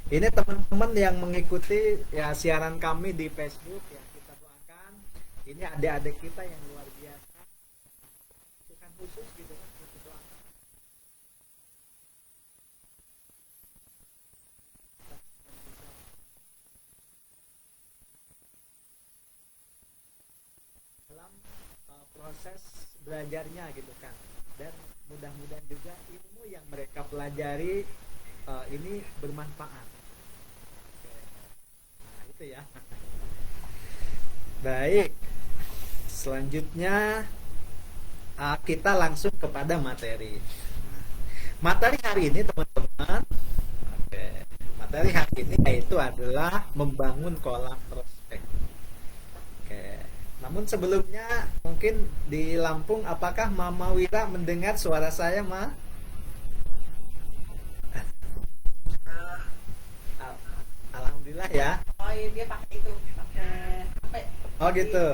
Ini teman-teman yang mengikuti ya siaran kami di Facebook ya, kita doakan ini adik-adik kita yang luar biasa, bukan khusus gitu kan, kita doakan dalam proses belajarnya gitu kan, dan mudah-mudahan juga ilmu yang mereka pelajari ini bermanfaat. Nah, itu ya. Baik, selanjutnya kita langsung kepada materi. Materi hari ini teman-teman, oke, materi hari ini yaitu adalah membangun kolam prospek. Oke, namun sebelumnya mungkin di Lampung, apakah Mama Wira mendengar suara saya, Ma? Al- Alhamdulillah ya. Oh iya, dia pakai itu, pakai HP. Oh Jadi gitu.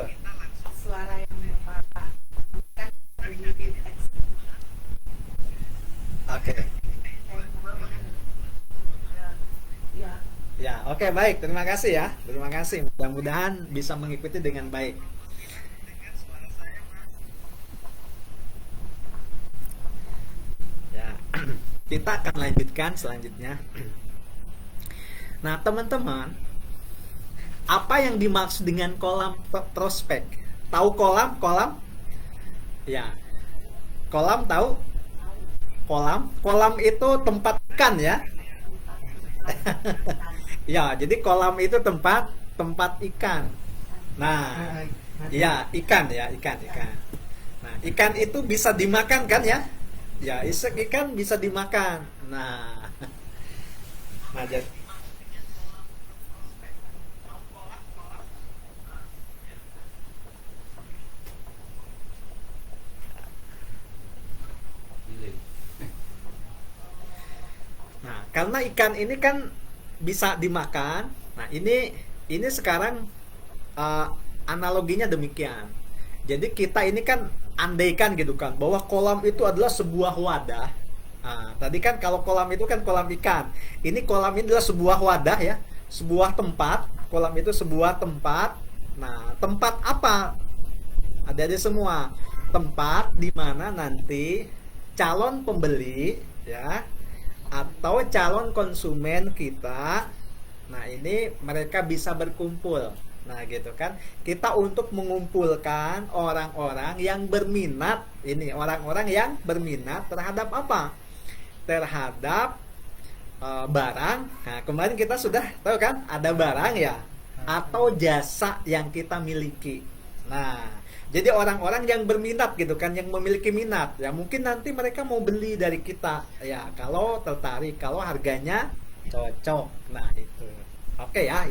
suara yang Bapak kan di teks. Oke. Ya, Ya, oke, baik. Terima kasih ya. Terima kasih. Mudah-mudahan bisa mengikuti dengan baik. Ya, kita akan lanjutkan selanjutnya. Nah, teman-teman, apa yang dimaksud dengan kolam prospek? Tahu kolam? Kolam? Ya, kolam tahu? Kolam? Kolam itu tempat ikan ya. Ya, jadi kolam itu tempat tempat ikan. Nah, ya ikan ya, ikan ikan. Nah, ikan itu bisa dimakan kan ya? Ya, isek ikan bisa dimakan. Nah, nah jadi nah, karena ikan ini kan bisa dimakan. Nah, ini sekarang eh, analoginya demikian. Jadi kita ini kan andaikan gitu kan bahwa kolam itu adalah sebuah wadah. Nah, tadi kan kalau kolam itu kan kolam ikan. Ini kolam ini adalah sebuah wadah ya, sebuah tempat. Kolam itu sebuah tempat. Nah, tempat apa? Ada semua. Tempat di mana nanti calon pembeli ya atau calon konsumen kita, nah ini mereka bisa berkumpul. Nah gitu kan, kita untuk mengumpulkan orang-orang yang berminat, ini orang-orang yang berminat terhadap apa? Terhadap barang. Nah kemarin kita sudah tahu kan, ada barang ya atau jasa yang kita miliki. Nah, jadi orang-orang yang berminat gitu kan, yang memiliki minat ya, mungkin nanti mereka mau beli dari kita ya, kalau tertarik, kalau harganya cocok. Nah itu, oke ya,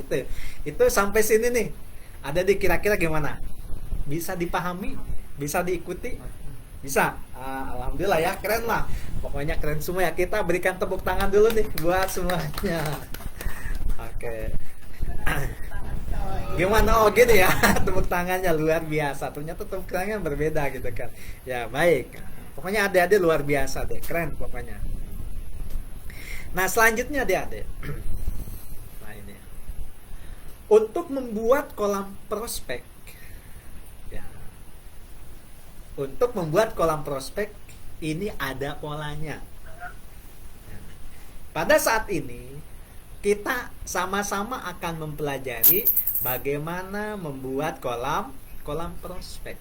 itu sampai sini nih. Ada di kira-kira gimana? Bisa dipahami? Bisa diikuti? Bisa. Alhamdulillah ya, keren lah. Pokoknya keren semua ya. Kita berikan tepuk tangan dulu nih buat semuanya. Oke. Gimana? Oh gini ya. Tepuk tangannya luar biasa. Ternyata tepuk tangannya berbeda gitu kan. Ya baik. Pokoknya adik-adik luar biasa deh. Keren pokoknya. Nah selanjutnya adik-adik. Nah ini. Untuk membuat kolam prospek. Ya. Untuk membuat kolam prospek ini ada polanya. Pada saat ini kita sama-sama akan mempelajari bagaimana membuat kolam kolam prospek.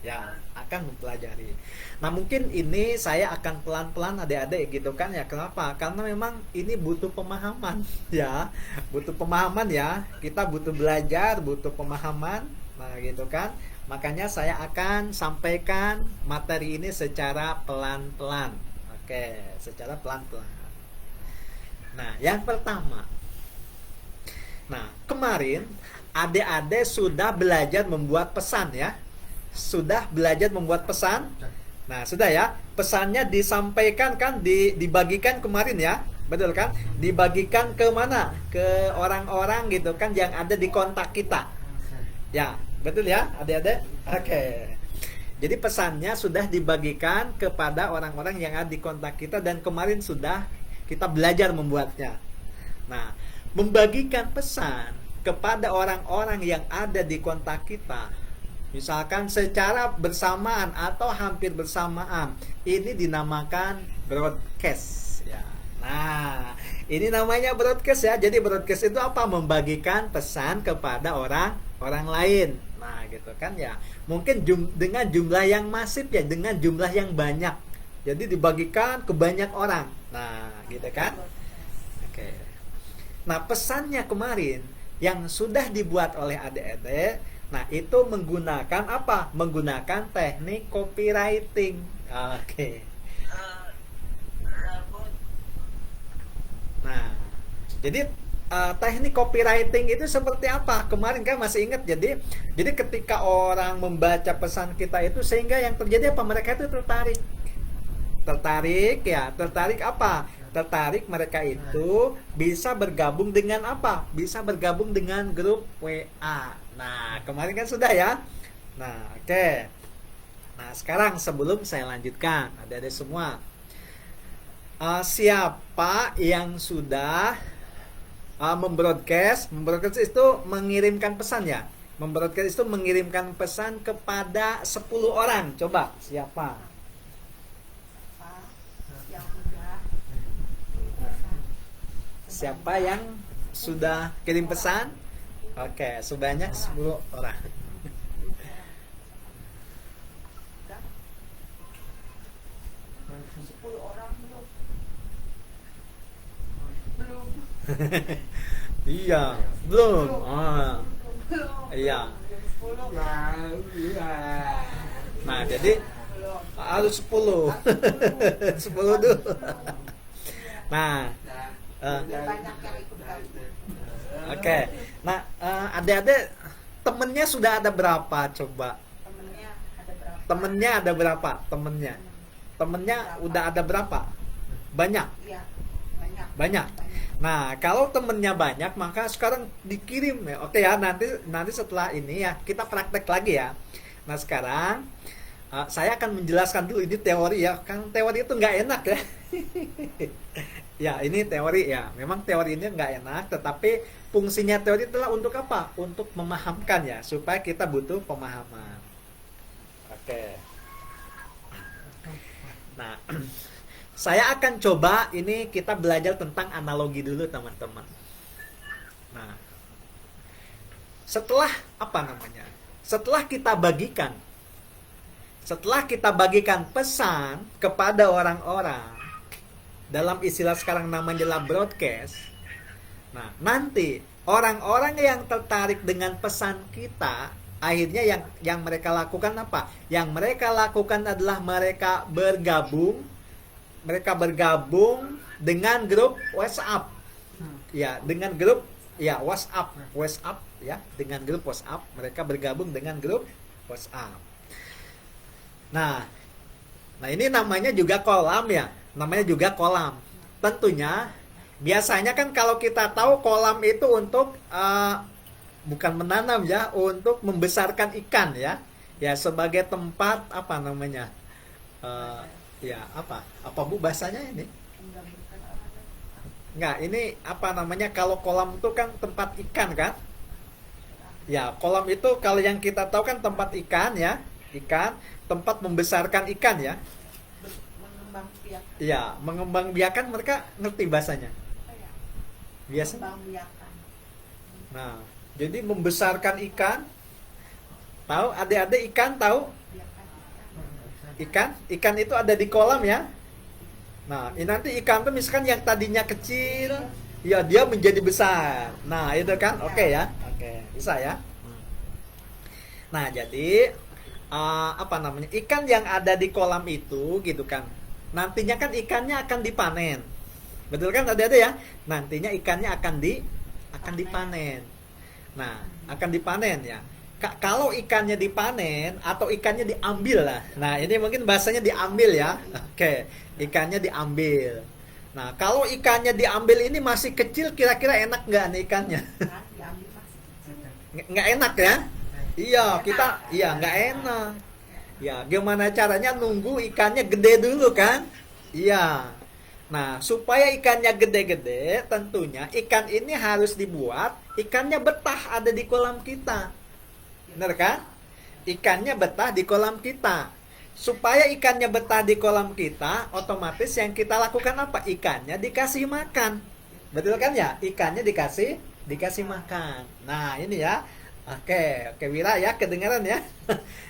Ya, akan mempelajari. Nah, mungkin ini saya akan pelan-pelan adik-adik gitu kan ya. Kenapa? Karena memang ini butuh pemahaman ya. Butuh pemahaman ya. Kita butuh belajar, butuh pemahaman. Nah, gitu kan. Makanya saya akan sampaikan materi ini secara pelan-pelan. Oke, secara pelan-pelan. Nah, yang pertama. Nah, kemarin adik-adik sudah belajar membuat pesan ya. Sudah belajar membuat pesan. Nah, sudah ya. Pesannya disampaikan kan, dibagikan kemarin ya. Betul kan? Dibagikan ke mana? Ke orang-orang gitu kan yang ada di kontak kita. Ya, betul ya, adik-adik? Oke. Jadi pesannya sudah dibagikan kepada orang-orang yang ada di kontak kita dan kemarin sudah kita belajar membuatnya. Nah, membagikan pesan kepada orang-orang yang ada di kontak kita, misalkan secara bersamaan atau hampir bersamaan, ini dinamakan broadcast ya. Nah, ini namanya broadcast ya. Jadi broadcast itu apa? Membagikan pesan kepada orang lain. Nah, gitu kan ya. Mungkin dengan jumlah yang masif ya, dengan jumlah yang banyak. Jadi dibagikan ke banyak orang. Nah, gitu kan? Oke. Nah, pesannya kemarin yang sudah dibuat oleh adik-adik, nah itu menggunakan apa? Menggunakan teknik copywriting. Oke. Nah, jadi teknik copywriting itu seperti apa? Kemarin kan masih ingat. Jadi ketika orang membaca pesan kita itu, sehingga yang terjadi apa? Mereka itu tertarik. Tertarik apa? Tertarik mereka itu bisa bergabung dengan apa? Bisa bergabung dengan grup WA. Nah, kemarin kan sudah ya. Nah, oke. Nah, sekarang sebelum saya lanjutkan, adik-adik semua, siapa yang sudah membroadcast itu mengirimkan pesan ya. Membroadcast itu mengirimkan pesan kepada 10 orang. Coba, siapa? Siapa yang sudah kirim pesan? Oke, sebanyak 10 orang. Iya, belum. Iya. Nah, jadi harus 10. 10 dulu. Nah, oke. Nah, adik-adik temennya sudah ada berapa? Coba. Temennya ada berapa? Temennya udah ada berapa? Banyak. Banyak. Nah, kalau temennya banyak, maka sekarang dikirim ya. Oke ya, nanti setelah ini ya kita praktek lagi ya. Nah, sekarang saya akan menjelaskan dulu ini teori ya. Kan teori itu nggak enak ya. Ya, ini teori ya. Memang teori ini nggak enak, tetapi fungsinya teori itulah untuk apa? Untuk memahamkan ya, supaya kita butuh pemahaman. Oke. Nah, saya akan coba ini kita belajar tentang analogi dulu teman-teman. Nah, setelah apa namanya? Setelah kita bagikan pesan kepada orang-orang, dalam istilah sekarang namanya broadcast. Nah, nanti orang-orang yang tertarik dengan pesan kita, akhirnya yang mereka lakukan apa? Yang mereka lakukan adalah mereka bergabung dengan grup WhatsApp. Ya, dengan grup ya WhatsApp ya, dengan grup WhatsApp, mereka bergabung dengan grup WhatsApp. Nah, ini namanya juga kolam ya. Namanya juga kolam. Tentunya biasanya kan kalau kita tahu kolam itu untuk bukan menanam ya, untuk membesarkan ikan ya. Ya, sebagai tempat apa namanya? Ya, apa Bu bahasanya ini? Enggak, ini apa namanya, kalau kolam itu kan tempat ikan kan? Ya, kolam itu kalau yang kita tahu kan tempat ikan ya. Ikan, tempat membesarkan ikan ya. Iya, mengembangbiakan, mereka ngerti bahasanya. Biasa. Nah, jadi membesarkan ikan. Tahu adik-adik ikan tahu? Ikan itu ada di kolam ya. Nah, ini nanti ikan tuh misalkan yang tadinya kecil, ya dia menjadi besar. Nah, itu kan oke ya. Oke, bisa ya. Nah, jadi apa namanya? Ikan yang ada di kolam itu gitu kan. Nantinya kan ikannya akan dipanen. Betul kan adik-adik ya? Nantinya ikannya akan dipanen. Nah, akan dipanen ya. Kalau ikannya dipanen atau ikannya diambil lah. Nah, ini mungkin bahasanya diambil ya. Oke, ikannya diambil. Nah, kalau ikannya diambil ini masih kecil, kira-kira enak nggak nih ikannya? Nggak enak ya? Iya, nggak enak. Ya, gimana caranya nunggu ikannya gede dulu kan? Iya. Nah, supaya ikannya gede-gede, tentunya ikan ini harus dibuat ikannya betah ada di kolam kita. Benar kan? Ikannya betah di kolam kita. Supaya ikannya betah di kolam kita, otomatis yang kita lakukan apa? Ikannya dikasih makan. Betul kan ya? Ikannya dikasih makan. Nah, ini ya. Oke, Wira ya, kedengaran ya.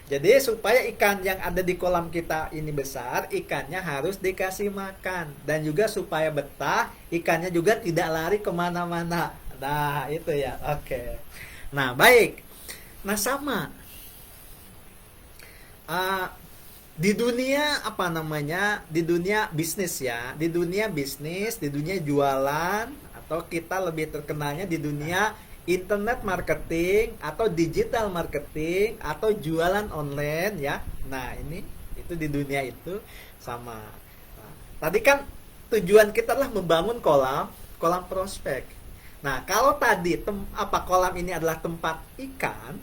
Jadi supaya ikan yang ada di kolam kita ini besar, ikannya harus dikasih makan. Dan juga supaya betah, ikannya juga tidak lari kemana-mana. Nah, itu ya. Oke. Nah, baik. Nah, sama. Ah, di dunia apa namanya? Di dunia bisnis ya. Di dunia bisnis, di dunia jualan, atau kita lebih terkenalnya di dunia internet marketing atau digital marketing atau jualan online ya. Nah, ini itu di dunia itu sama. Nah, tadi kan tujuan kita adalah membangun kolam prospek. Nah, kalau tadi kolam ini adalah tempat ikan.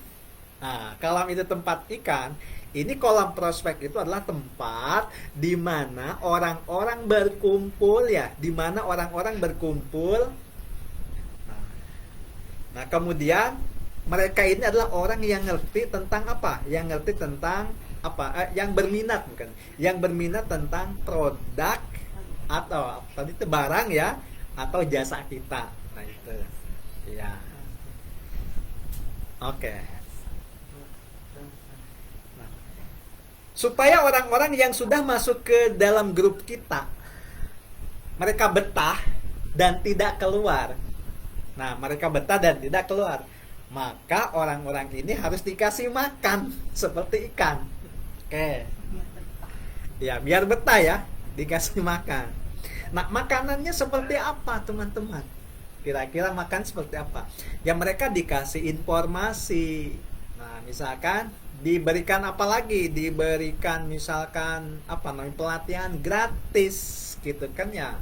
Nah, kolam itu tempat ikan. Ini kolam prospek itu adalah tempat di mana orang-orang berkumpul ya, di mana orang-orang berkumpul. Nah, kemudian mereka ini adalah orang yang ngerti tentang apa? Yang ngerti tentang apa? Yang berminat bukan? Yang berminat tentang produk atau tadi itu barang ya, atau jasa kita. Nah, itu. Ya. Oke. Nah, supaya orang-orang yang sudah masuk ke dalam grup kita mereka betah dan tidak keluar. Nah, mereka betah dan tidak keluar. Maka orang-orang ini harus dikasih makan seperti ikan. Oke. Ya, biar betah ya, dikasih makan. Nah, makanannya seperti apa, teman-teman? Kira-kira makan seperti apa? Ya, mereka dikasih informasi. Nah, misalkan diberikan apa lagi? Diberikan misalkan apa namanya? Pelatihan gratis gitu kan ya.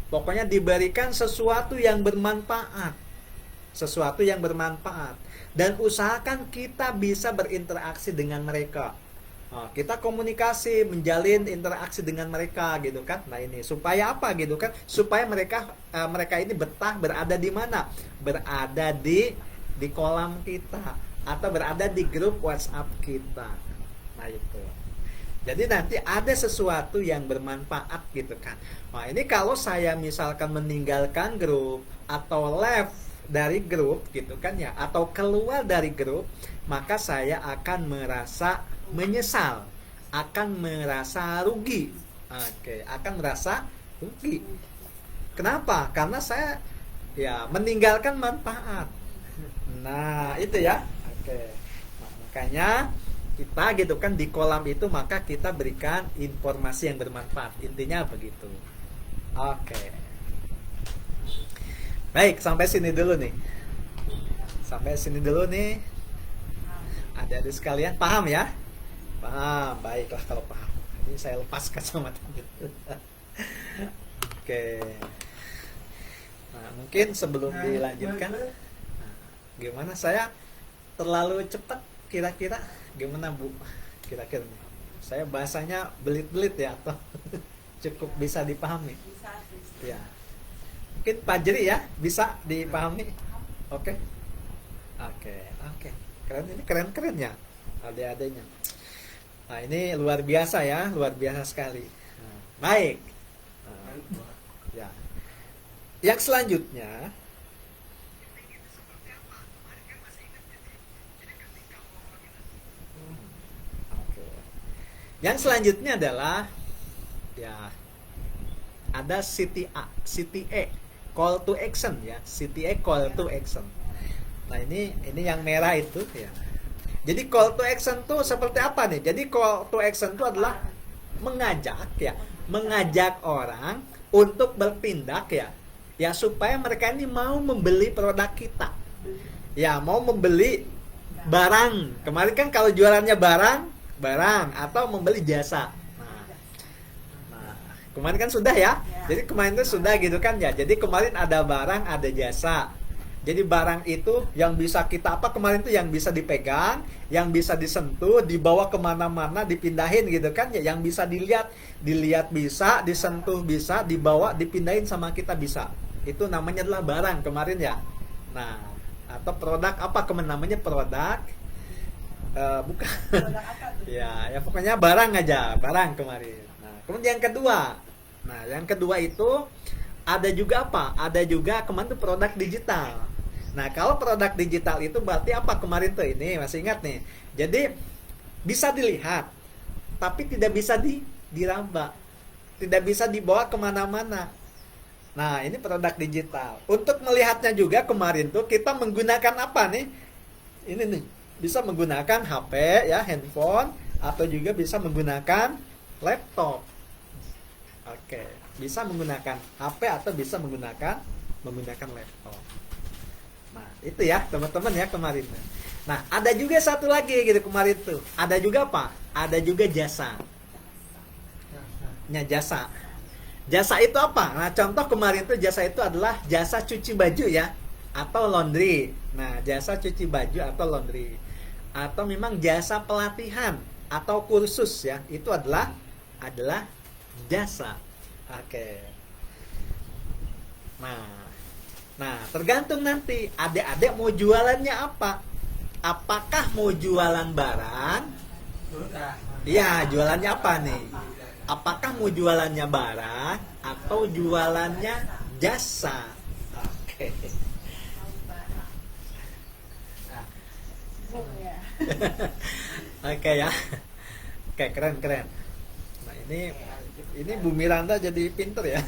Pokoknya diberikan sesuatu yang bermanfaat. Sesuatu yang bermanfaat. Dan usahakan kita bisa berinteraksi dengan mereka. Nah, kita komunikasi, menjalin interaksi dengan mereka gitu kan. Nah, ini supaya apa gitu kan? Supaya mereka ini betah berada di mana? Berada di kolam kita atau berada di grup WhatsApp kita. Nah, itu. Jadi nanti ada sesuatu yang bermanfaat gitu kan. Nah, ini kalau saya misalkan meninggalkan grup atau left dari grup gitu kan ya, atau keluar dari grup, maka saya akan merasa menyesal, akan merasa rugi. Oke, akan merasa rugi. Kenapa? Karena saya ya meninggalkan manfaat. Nah, itu ya. Oke. Nah, makanya kita gitu kan di kolam itu maka kita berikan informasi yang bermanfaat. Intinya begitu. Oke. Baik, sampai sini dulu nih. Sampai sini dulu nih. Adik-adik sekalian paham ya? Paham. Baiklah kalau paham. Ini saya lepas kacamata gitu. Oke. Nah, mungkin sebelum dilanjutkan, nah, gimana saya terlalu cepat kira-kira? Gimana Bu? Kira-kira saya bahasanya belit-belit ya atau cukup bisa dipahami? Ya. Mungkin Pak Jeri ya bisa dipahami? Oke. Oke. Keren, ini keren-keren ya adik-adiknya. Nah, ini luar biasa ya, luar biasa sekali. Nah, baik. Nah, ya. Yang selanjutnya Yang selanjutnya adalah ya ada CTA, call to action ya, CTA call to action. Nah, ini yang merah itu ya. Jadi call to action tuh seperti apa nih? Jadi call to action itu adalah mengajak orang untuk bertindak ya. Ya supaya mereka ini mau membeli produk kita. Ya, mau membeli barang. Kemarin kan kalau jualannya barang atau membeli jasa. Nah, kemarin kan sudah ya. Jadi kemarin itu sudah gitu kan ya. Jadi kemarin ada barang, ada jasa. Jadi barang itu yang bisa kita apa kemarin tuh yang bisa dipegang, yang bisa disentuh, dibawa kemana-mana, dipindahin gitu kan ya, yang bisa dilihat, dilihat bisa, disentuh bisa, dibawa, dipindahin sama kita bisa. Itu namanya adalah barang kemarin ya. Nah, atau produk apa kemarin namanya produk? Bukan. Produk apa tuh? Ya pokoknya barang aja, barang kemarin. Nah, kemudian yang kedua. Nah, yang kedua itu ada juga apa? Ada juga kemarin tuh produk digital. Nah, kalau produk digital itu berarti apa kemarin tuh ini masih ingat nih. Jadi bisa dilihat, tapi tidak bisa diraba, tidak bisa dibawa kemana-mana. Nah, ini produk digital. Untuk melihatnya juga kemarin tuh kita menggunakan apa nih? Ini nih, bisa menggunakan HP ya, handphone, atau juga bisa menggunakan laptop. Oke, bisa menggunakan HP atau bisa menggunakan laptop. Nah, itu ya teman-teman ya kemarin. Nah, ada juga satu lagi gitu kemarin tuh. Ada juga apa? Ada juga jasa. Jasa. Jasa itu apa? Nah, contoh kemarin tuh jasa itu adalah jasa cuci baju ya, atau laundry. Nah, jasa cuci baju atau laundry. Atau memang jasa pelatihan atau kursus ya, itu adalah jasa. Oke. Nah, tergantung nanti adik-adik mau jualannya apa. Apakah mau jualan barang? Iya, jualannya apa nih? Apakah mau jualannya barang atau jualannya jasa? Oke. Bung ya. Oke ya. Oke, keren. Nah, ini Bu Miranda jadi pinter ya.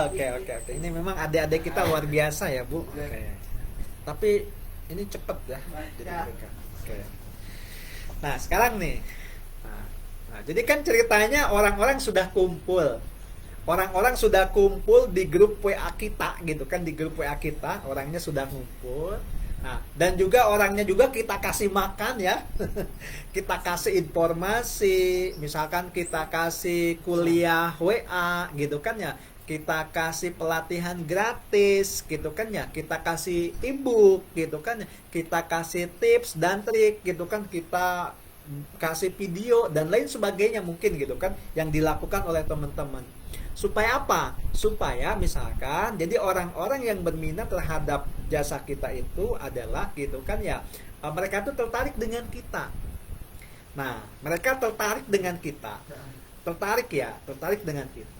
Oke. Ini memang adik-adik kita luar biasa ya, Bu. Oke. Tapi ini cepet ya jadi mereka. Oke. Nah, sekarang nih. Nah, jadi kan ceritanya orang-orang sudah kumpul. Orang-orang sudah kumpul di grup WA kita gitu kan, di grup WA kita orangnya sudah kumpul. Nah, dan juga orangnya juga kita kasih makan ya. Kita kasih informasi, misalkan kita kasih kuliah WA gitu kan ya. Kita kasih pelatihan gratis gitu kan ya. Kita kasih e-book gitu kan ya. Kita kasih tips dan trik gitu kan. Kita kasih video dan lain sebagainya mungkin gitu kan yang dilakukan oleh teman-teman. Supaya apa? Supaya misalkan jadi orang-orang yang berminat terhadap jasa kita itu adalah gitu kan ya, mereka tuh tertarik dengan kita. Nah, mereka tertarik dengan kita. Tertarik dengan kita.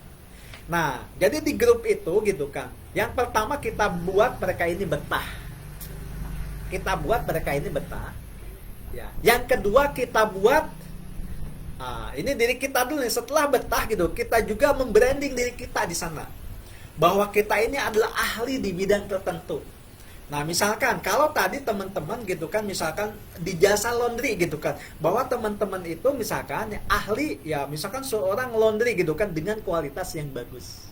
Nah, jadi di grup itu gitu kan. Yang pertama kita buat mereka ini betah. Ya. Yang kedua kita buat ini diri kita dulu nih, setelah betah gitu, kita juga membranding diri kita di sana. Bahwa kita ini adalah ahli di bidang tertentu. Nah, misalkan kalau tadi teman-teman gitu kan, misalkan di jasa laundry gitu kan, bahwa teman-teman itu misalkan ya, ahli ya, misalkan seorang laundry gitu kan dengan kualitas yang bagus.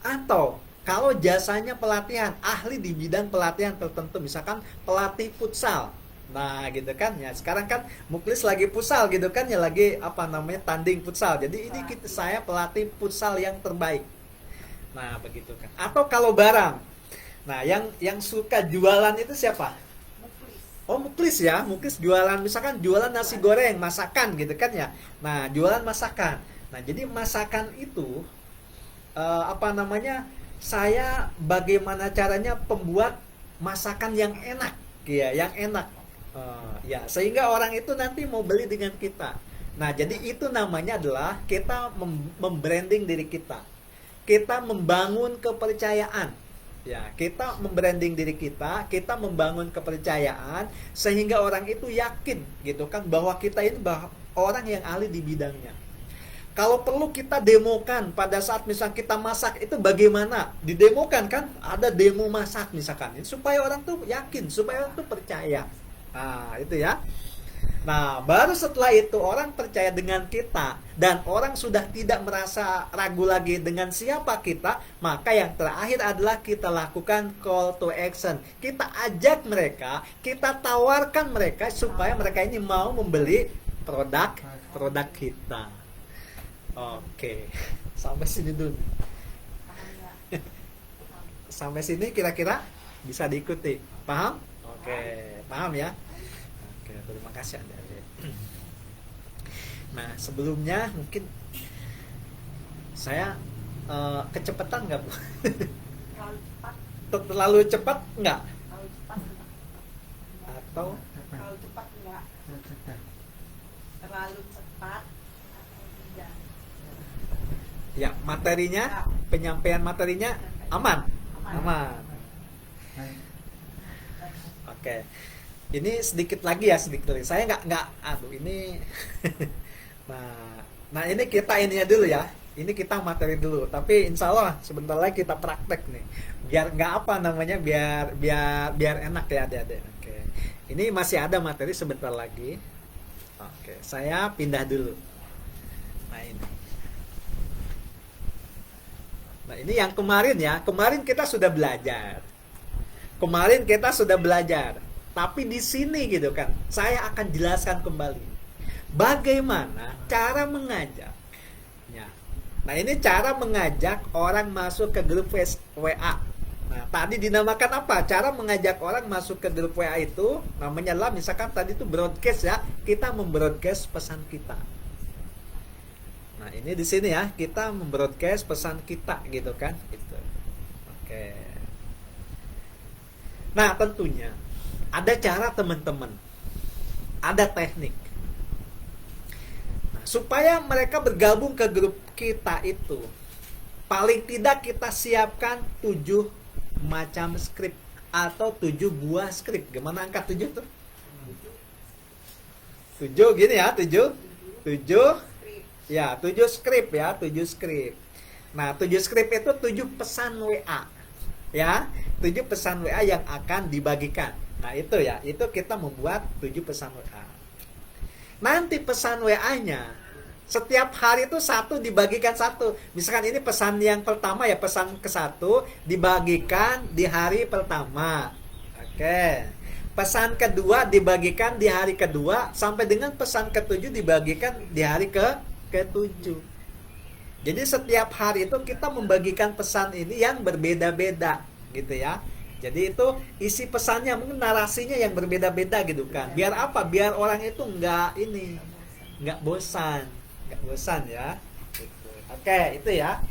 Atau kalau jasanya pelatihan, ahli di bidang pelatihan tertentu, misalkan pelatih futsal. Nah, gitu kan ya. Sekarang kan Muklis lagi futsal gitu kan ya, lagi apa namanya tanding futsal. Jadi ini saya pelatih futsal yang terbaik. Nah, begitu kan. Atau kalau barang. Nah, yang suka jualan itu siapa? Muklis. Oh, Muklis ya. Muklis jualan misalkan jualan nasi goreng, masakan gitu kan ya. Nah, jualan masakan. Nah, jadi masakan itu apa namanya? Saya bagaimana caranya pembuat masakan yang enak, ya, yang enak. Ya, sehingga orang itu nanti mau beli dengan kita. Nah, jadi itu namanya adalah kita membranding diri kita. Kita membangun kepercayaan. Ya, kita membranding diri kita membangun kepercayaan sehingga orang itu yakin gitu kan bahwa kita ini orang yang ahli di bidangnya. Kalau perlu kita demokan pada saat misal kita masak itu bagaimana? Didemokan kan, ada demo masak misalkan. Supaya orang tuh yakin, supaya orang tuh percaya. Nah, itu ya. Nah, baru setelah itu orang percaya dengan kita dan orang sudah tidak merasa ragu lagi dengan siapa kita, maka yang terakhir adalah kita lakukan call to action. Kita ajak mereka, kita tawarkan mereka supaya mereka ini mau membeli produk kita. Oke. Sampai sini dulu. sampai sini kira-kira bisa diikuti. Paham? Oke, paham ya? Oke, terima kasih adik-adik. Nah, sebelumnya mungkin saya kecepatan nggak Bu? Terlalu cepat, Terlalu cepat nggak? terlalu cepat enggak? Atau Terlalu cepat enggak? Terlalu cepat atau tidak? ya materinya, penyampaian materinya aman? Aman. Oke. Ini sedikit lagi ya, sedikit lagi. Saya nggak, aduh ini. nah ini kita ininya dulu ya. Ini kita materi dulu. Tapi insya Allah sebentar lagi kita praktek nih. Biar nggak apa namanya, biar enak ya adik-adik. Oke. Ini masih ada materi sebentar lagi. Oke, saya pindah dulu. Nah ini. Nah ini yang kemarin ya. Kemarin kita sudah belajar. Tapi di sini gitu kan, saya akan jelaskan kembali bagaimana cara mengajak. Ya. Nah ini cara mengajak orang masuk ke grup WA. Nah tadi dinamakan apa? Cara mengajak orang masuk ke grup WA itu namanya lah, misalkan tadi itu broadcast ya, kita membroadcast pesan kita. Nah ini di sini ya, kita membroadcast pesan kita gitu kan, itu. Oke. Nah tentunya ada cara teman-teman, ada teknik. Nah, supaya mereka bergabung ke grup kita itu, paling tidak kita siapkan 7 macam skrip atau 7 buah skrip. Gimana angka 7 tuh? 7 gini ya, 7. 7 ya, 7 skrip ya, 7 skrip. Nah, 7 skrip itu 7 pesan WA. Ya, 7 pesan WA yang akan dibagikan. Nah itu ya, itu kita membuat 7 pesan WA. Nanti pesan WA-nya setiap hari itu satu dibagikan satu. Misalkan ini pesan yang pertama ya, pesan ke-1 dibagikan di hari pertama. Oke. Pesan kedua dibagikan di hari kedua sampai dengan pesan ke-7 dibagikan di hari ke-7. Jadi setiap hari itu kita membagikan pesan ini yang berbeda-beda gitu ya. Jadi itu isi pesannya, mungkin narasinya yang berbeda-beda gitu kan. Biar apa? Biar orang itu nggak bosan ya. Gitu. Oke, itu ya.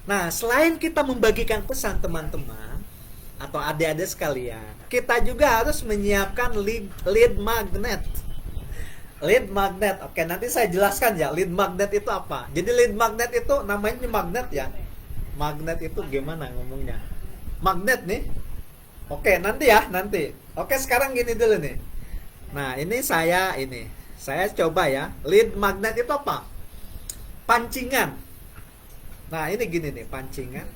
Nah, selain kita membagikan pesan teman-teman atau adik-adik sekalian, kita juga harus menyiapkan lead magnet. Lead magnet. Oke, nanti saya jelaskan ya lead magnet itu apa. Jadi lead magnet itu namanya magnet ya. Magnet itu gimana ngomongnya? Magnet nih. Oke, nanti ya, nanti. Oke, sekarang gini dulu nih. Nah, ini saya coba ya. Lead magnet itu apa? Pancingan. Nah, ini gini nih, pancingan.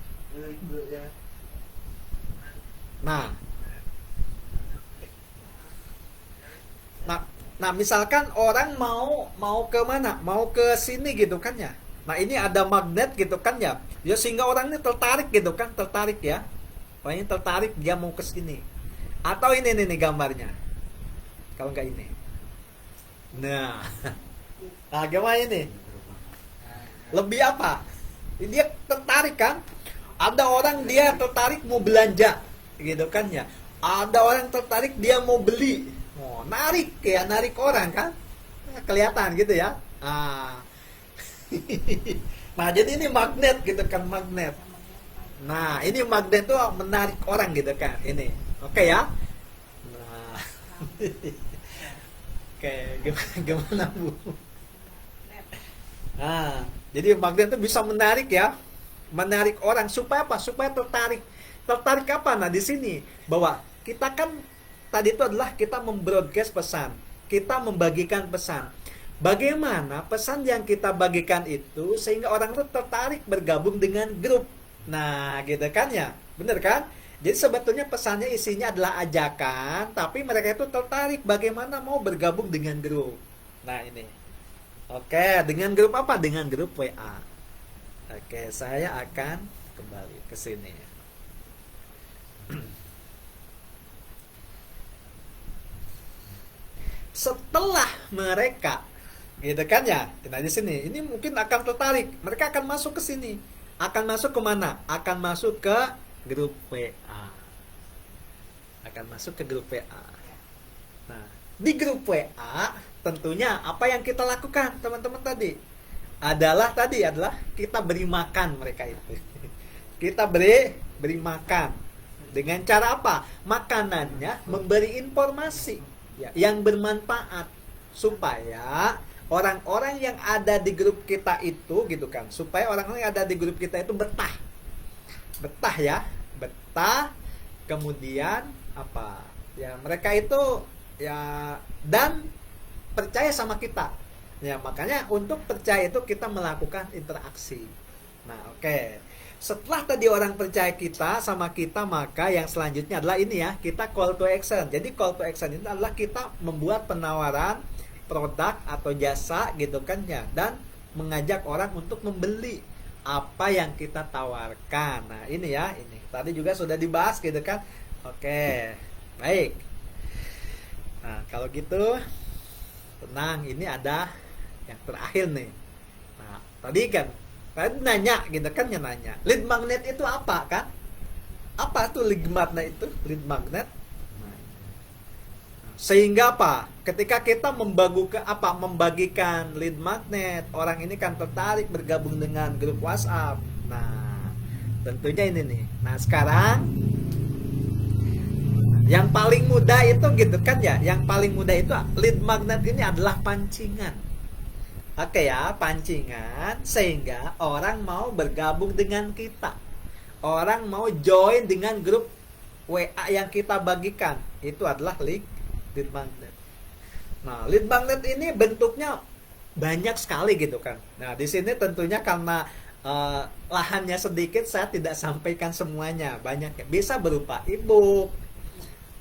Nah, misalkan orang mau ke mana? Mau ke sini gitu kan ya. Nah ini ada magnet gitu kan ya, sehingga orang ini tertarik gitu kan, tertarik ya, orangnya tertarik dia mau ke sini. Atau ini nih gambarnya, kalau nggak ini, nah gimana ini? Lebih apa? Dia tertarik kan? Ada orang dia tertarik mau belanja, gitu kan ya. Ada orang tertarik dia mau beli, narik orang kan, kelihatan gitu ya. Nah jadi ini magnet gitu kan, magnet. Nah ini magnet tuh menarik orang gitu kan, ini oke ya. Nah oke, gimana Bu? Nah jadi magnet tuh bisa menarik ya, menarik orang supaya apa? Supaya tertarik apa? Nah di sini bahwa kita kan tadi itu adalah kita membroadcast pesan, kita membagikan pesan. Bagaimana pesan yang kita bagikan itu sehingga orang itu tertarik bergabung dengan grup. Nah gitu kan ya, bener kan? Jadi sebetulnya pesannya isinya adalah ajakan, tapi mereka itu tertarik bagaimana mau bergabung dengan grup. Nah ini, oke, dengan grup apa? Dengan grup WA. Oke, saya akan kembali ke sini. Setelah mereka gitu kan ya, kita di sini ini mungkin akan tertarik, mereka akan masuk ke sini. Akan masuk ke mana? Akan masuk ke grup WA. Akan masuk ke grup WA. Nah, di grup WA tentunya apa yang kita lakukan teman-teman adalah kita beri makan mereka itu. Kita beri makan dengan cara apa? Makanannya memberi informasi ya, yang bermanfaat supaya orang-orang yang ada di grup kita itu gitu kan, supaya orang-orang yang ada di grup kita itu betah ya, betah, kemudian apa ya, mereka itu ya dan percaya sama kita ya. Makanya untuk percaya itu kita melakukan interaksi. Nah oke, setelah tadi orang percaya kita sama kita, maka yang selanjutnya adalah ini ya, kita call to action. Jadi call to action itu adalah kita membuat penawaran produk atau jasa gitu kan ya, dan mengajak orang untuk membeli apa yang kita tawarkan. Nah ini ya, ini tadi juga sudah dibahas gitu kan. Oke, baik. Nah kalau gitu tenang, ini ada yang terakhir nih. Nah tadi nanya gitu kan ya, nanya lead magnet itu apa kan? Apa tuh lead magnet itu? Lead magnet. Nah, sehingga apa? Ketika kita membagikan lead magnet, orang ini kan tertarik bergabung dengan grup WhatsApp. Nah, tentunya ini nih. Nah, sekarang yang paling mudah itu gitu kan ya, yang paling mudah itu lead magnet ini adalah pancingan. Oke ya, pancingan sehingga orang mau bergabung dengan kita. Orang mau join dengan grup WA yang kita bagikan. Itu adalah lead magnet. Nah, lead magnet ini bentuknya banyak sekali gitu kan. Nah, di sini tentunya karena lahannya sedikit, saya tidak sampaikan semuanya. Banyak, bisa berupa ebook.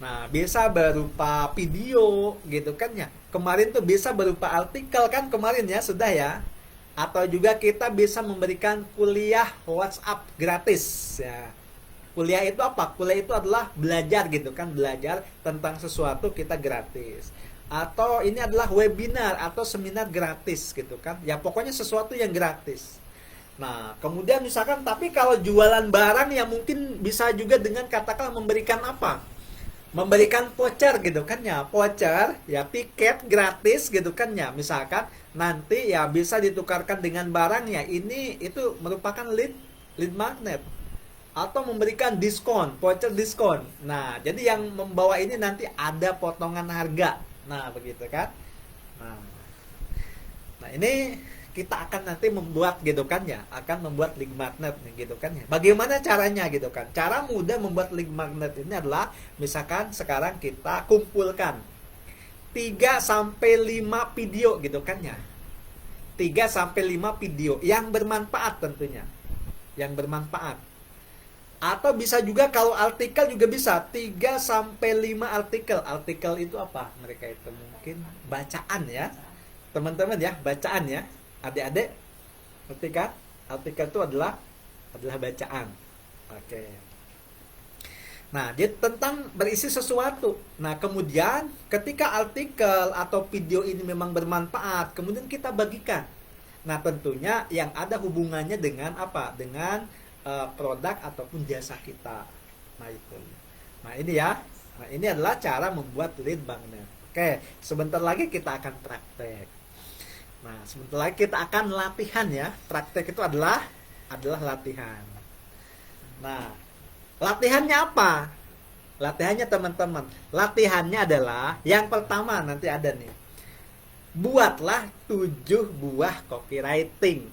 Nah, bisa berupa video gitu kan ya. Kemarin tuh bisa berupa artikel kan kemarin ya, sudah ya. Atau juga kita bisa memberikan kuliah WhatsApp gratis ya. Kuliah itu apa? Kuliah itu adalah belajar gitu kan, belajar tentang sesuatu kita gratis. Atau ini adalah webinar atau seminar gratis gitu kan. Ya pokoknya sesuatu yang gratis. Nah, kemudian misalkan tapi kalau jualan barang ya mungkin bisa juga dengan katakanlah memberikan apa? Memberikan voucher gitu kan ya, voucher ya, tiket gratis gitu kan ya, misalkan nanti ya bisa ditukarkan dengan barang ya, ini itu merupakan lead magnet. Atau memberikan diskon, voucher diskon. Nah jadi yang membawa ini nanti ada potongan harga. Nah begitu kan. Nah ini kita akan nanti membuat gitu kan ya, akan membuat lead magnet gitu kan ya. Bagaimana caranya gitu kan? Cara mudah membuat lead magnet ini adalah misalkan sekarang kita kumpulkan 3 sampai 5 video gitu kan ya. 3 sampai 5 video yang bermanfaat tentunya. Yang bermanfaat. Atau bisa juga kalau artikel juga bisa 3 sampai 5 artikel. Artikel itu apa? Mereka itu mungkin bacaan ya. Teman-teman ya, bacaan ya. Adik-adik, ngerti kan? Artikel itu adalah bacaan. Oke. Nah, dia tentang berisi sesuatu. Nah, kemudian ketika artikel atau video ini memang bermanfaat, kemudian kita bagikan. Nah, tentunya yang ada hubungannya dengan apa? Dengan produk ataupun jasa kita. Nah, itu. Nah, ini ya. Nah, ini adalah cara membuat lead magnet. Oke, sebentar lagi kita akan praktek. Nah, sebentar lagi kita akan latihan ya. Praktek itu adalah latihan. Nah, latihannya apa? Latihannya teman-teman. Latihannya adalah yang pertama nanti ada nih. Buatlah 7 buah copywriting.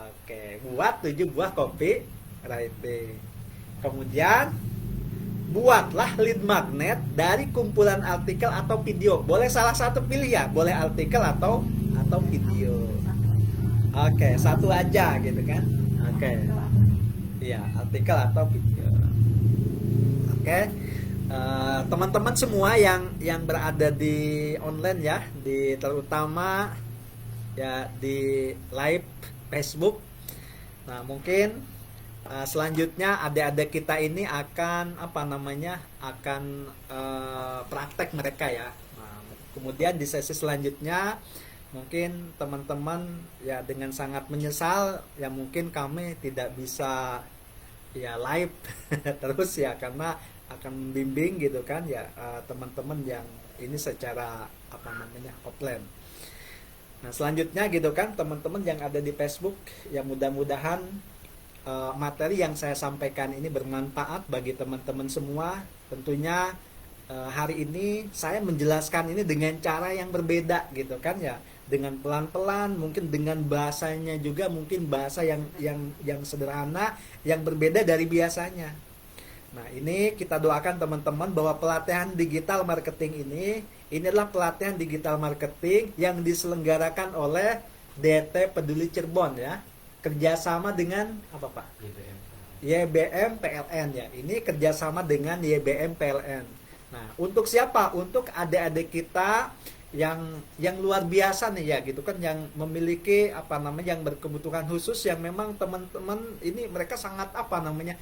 Oke, buat 7 buah copywriting. Kemudian buatlah lead magnet dari kumpulan artikel atau video. Boleh salah satu pilih ya, boleh artikel atau video. Oke, satu aja gitu kan. Oke. Iya, artikel atau video. Oke. Teman-teman semua yang berada di online ya, di terutama ya di live Facebook. Nah, mungkin selanjutnya adik-adik kita ini akan praktek mereka ya. Nah, kemudian di sesi selanjutnya Mungkin teman-teman ya dengan sangat menyesal ya mungkin kami tidak bisa ya live terus ya karena akan membimbing gitu kan ya teman-teman yang ini secara apa namanya offline. Nah, selanjutnya gitu kan teman-teman yang ada di Facebook ya mudah-mudahan materi yang saya sampaikan ini bermanfaat bagi teman-teman semua. Tentunya hari ini saya menjelaskan ini dengan cara yang berbeda gitu kan ya, dengan pelan-pelan, mungkin dengan bahasanya juga mungkin bahasa yang sederhana, yang berbeda dari biasanya. Nah, ini kita doakan teman-teman bahwa pelatihan digital marketing ini adalah pelatihan digital marketing yang diselenggarakan oleh DT Peduli Cirebon ya, kerjasama dengan apa Pak? YBM PLN ya. Ini kerjasama dengan YBM PLN. Nah, untuk siapa? Untuk adik-adik kita yang luar biasa nih ya gitu kan, yang memiliki apa namanya, yang berkebutuhan khusus, yang memang teman-teman ini mereka sangat apa namanya,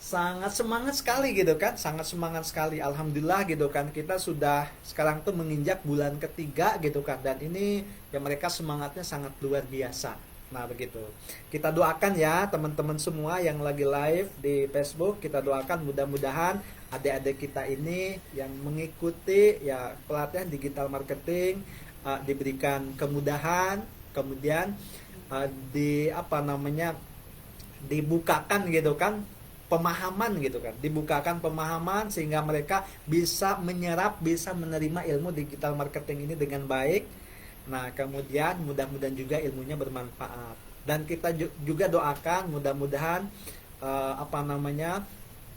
sangat semangat sekali gitu kan, sangat semangat sekali. Alhamdulillah gitu kan, kita sudah sekarang tuh menginjak bulan ketiga gitu kan, dan ini ya mereka semangatnya sangat luar biasa. Nah begitu, kita doakan ya teman-teman semua yang lagi live di Facebook, kita doakan mudah-mudahan adik-adik kita ini yang mengikuti ya pelatihan digital marketing diberikan kemudahan, kemudian di apa namanya, dibukakan gitu kan pemahaman gitu kan, dibukakan pemahaman sehingga mereka bisa menyerap, bisa menerima ilmu digital marketing ini dengan baik. Nah, kemudian mudah-mudahan juga ilmunya bermanfaat. Dan kita juga doakan mudah-mudahan apa namanya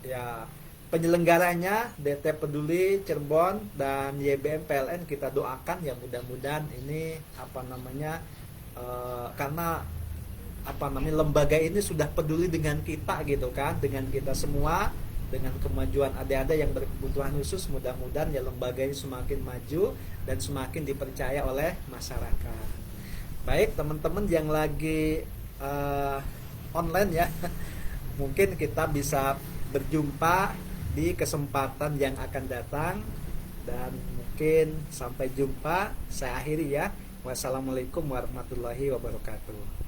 ya, penyelenggaranya DT Peduli Cirebon dan YBM PLN, kita doakan ya mudah-mudahan ini apa namanya karena apa namanya, lembaga ini sudah peduli dengan kita gitu kan, dengan kita semua, dengan kemajuan adik-adik yang berkebutuhan khusus. Mudah-mudahan ya lembaga ini semakin maju dan semakin dipercaya oleh masyarakat. Baik teman-teman yang lagi online ya, mungkin kita bisa berjumpa di kesempatan yang akan datang, dan mungkin sampai jumpa. Saya akhiri ya. Wassalamualaikum warahmatullahi wabarakatuh.